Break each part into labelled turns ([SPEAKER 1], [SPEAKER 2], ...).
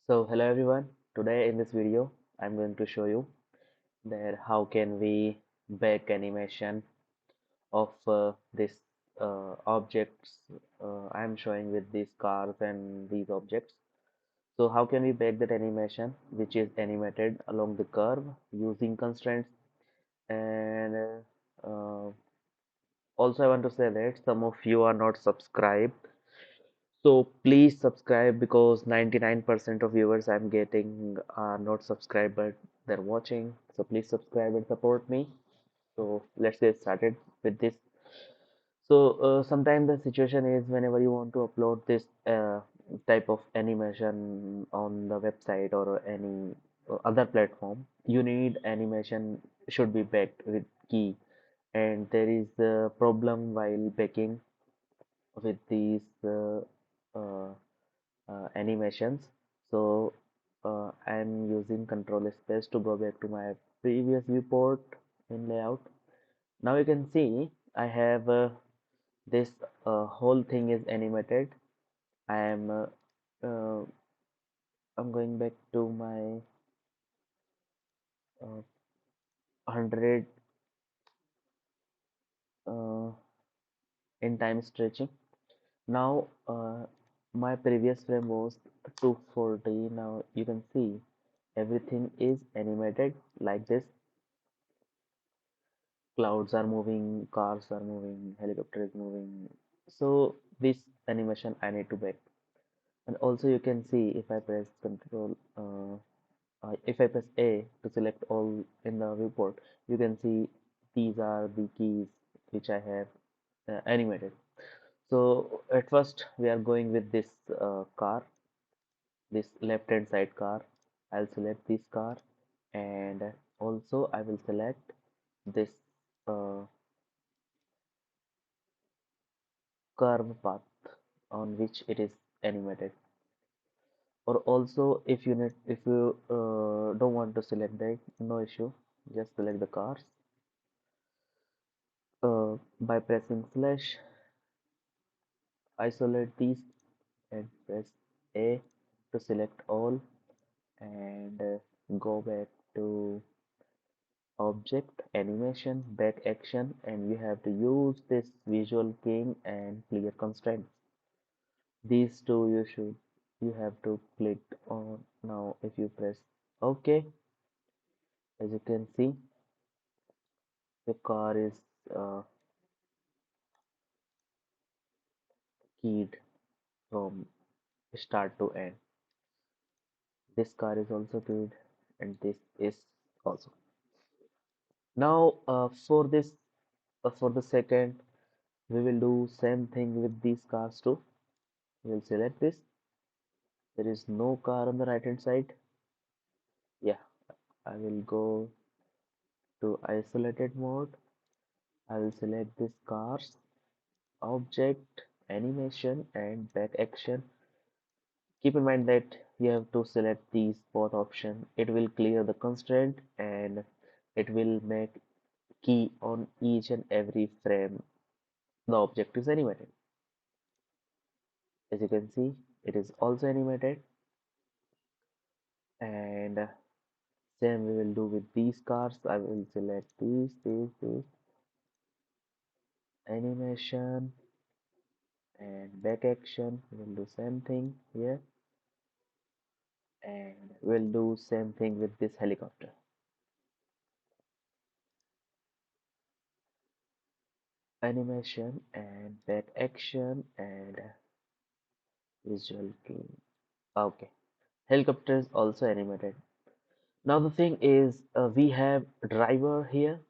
[SPEAKER 1] So hello everyone. Today in this video, I'm going to show you that how can we bake animation of this objects I'm showing with these cars and these objects. So how can we bake that animation which is animated along the curve using constraints and also I want to say that some of you are not subscribed. So please subscribe because 99% of viewers I'm getting are not subscribed but they're watching. So please subscribe and support me. So let's get started with this. So sometimes the situation is whenever you want to upload this type of animation on the website or any other platform, you need animation should be backed with key, and there is a problem while backing with these uh, animations. So I'm using control space to go back to my previous viewport in layout. Now you can see I have this whole thing is animated. I am I'm going back to my 100 uh, in time stretching. Now my previous frame was 240. Now you can see everything is animated like this. Clouds are moving, cars are moving, helicopter is moving. So this animation I need to back. And also you can see if I press control if I press A to select all in the viewport, you can see these are the keys which I have animated. So at first we are going with this car, this left hand side car. I'll select this car, and also I will select this uh, curve path on which it is animated. Or also if you don't want to select that, no issue, just select the cars by pressing slash, isolate these and press A to select all, and go back to object animation back action, and you have to use this visual king and clear constraints. These two you have to click on. Now if you press OK, as you can see the car is uh, keyed from start to end. This car is also keyed, and this is also. Now for the second, we will do same thing with these cars too. We'll select this. There is no car on the right hand side. Yeah, I will go to isolated mode. I will select this cars, object, animation, and back action. Keep in mind that you have to select these both options. It will clear the constraint and it will make key on each and every frame the object is animated. As you can see, it is also animated, and same we will do with these cars. I will select these animation and back action. We'll do same thing here, and we'll do same thing with this helicopter. Animation and back action and visual key. Okay, helicopter is also animated. Now the thing is, we have driver here.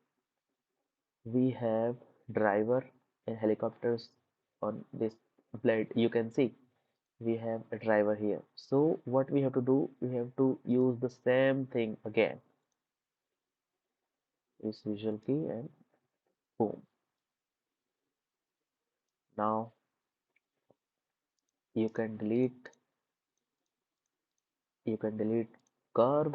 [SPEAKER 1] We have driver in helicopters on this blade. You can see we have a driver here. So what we have to do, we have to use the same thing again. Use visual key and boom. Now you can delete curve,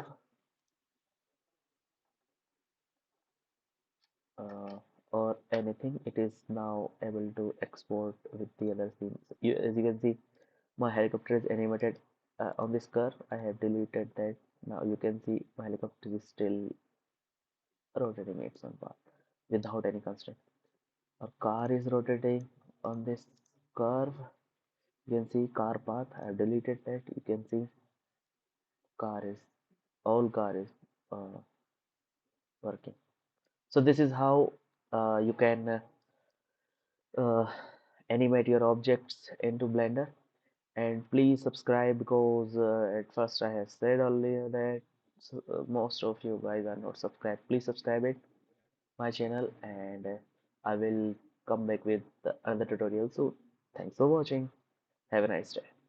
[SPEAKER 1] uh, or anything. It is now able to export with the other scenes. As you can see, my helicopter is animated on this curve. I have deleted that. Now you can see my helicopter is still rotating its own path without any constraint. Our car is rotating on this curve. You can see car path. I have deleted that. You can see car is car is uh, working. So this is how you can uh, animate your objects into Blender. And please subscribe because at first I have said earlier that most of you guys are not subscribed. Please subscribe it my channel, and I will come back with another tutorial soon. Thanks for watching. Have a nice day.